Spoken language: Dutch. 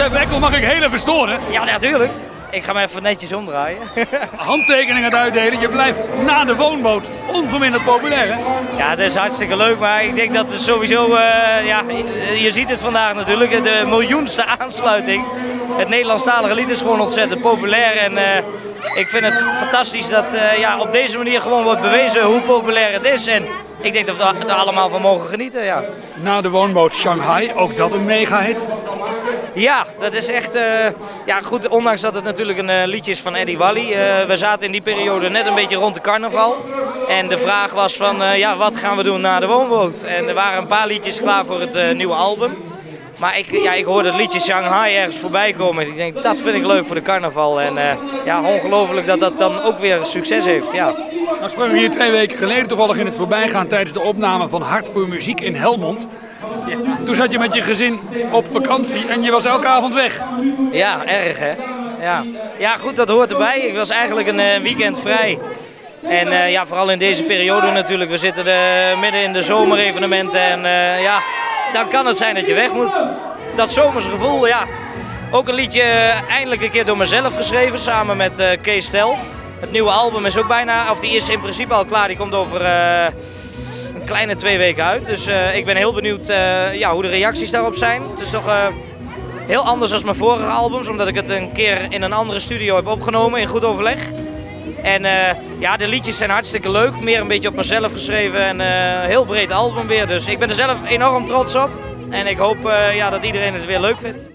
Stef Eckel, mag ik heel even storen? Ja, natuurlijk. Ik ga me even netjes omdraaien. Handtekeningen uitdelen, je blijft na de woonboot onverminderd populair, hè? Ja, dat is hartstikke leuk, maar ik denk dat het sowieso, ja, je ziet het vandaag natuurlijk, de miljoenste aansluiting. Het Nederlandstalige lied is gewoon ontzettend populair en ik vind het fantastisch dat ja, op deze manier gewoon wordt bewezen hoe populair het is. En ik denk dat we er allemaal van mogen genieten, ja. Na de woonboot Shanghai, ook dat een mega-hit. Ja, dat is echt, ja goed, ondanks dat het natuurlijk een liedje is van Eddie Wally. We zaten in die periode net een beetje rond de carnaval. En de vraag was van, ja, wat gaan we doen na de woonboot? En er waren een paar liedjes klaar voor het nieuwe album. Maar ik hoorde het liedje Shanghai ergens voorbij komen. Ik denk, dat vind ik leuk voor de carnaval. En ja, ongelooflijk dat dat dan ook weer succes heeft, ja. Nou spraken we hier 2 weken geleden toevallig in het voorbijgaan tijdens de opname van Hart voor Muziek in Helmond. Ja. Toen zat je met je gezin op vakantie en je was elke avond weg. Ja, erg hè. Ja, ja goed, dat hoort erbij. Ik was eigenlijk een weekend vrij. En ja, vooral in deze periode natuurlijk. We zitten midden in de zomerevenementen en ja, dan kan het zijn dat je weg moet. Dat zomerse gevoel, ja. Ook een liedje eindelijk een keer door mezelf geschreven, samen met Kees Tel. Het nieuwe album is ook bijna, of die is in principe al klaar. Die komt over een kleine 2 weken uit. Dus ik ben heel benieuwd ja, hoe de reacties daarop zijn. Het is toch heel anders dan mijn vorige albums, omdat ik het een keer in een andere studio heb opgenomen in goed overleg. En ja, de liedjes zijn hartstikke leuk, meer een beetje op mezelf geschreven en heel breed album weer. Dus ik ben er zelf enorm trots op en ik hoop ja, dat iedereen het weer leuk vindt.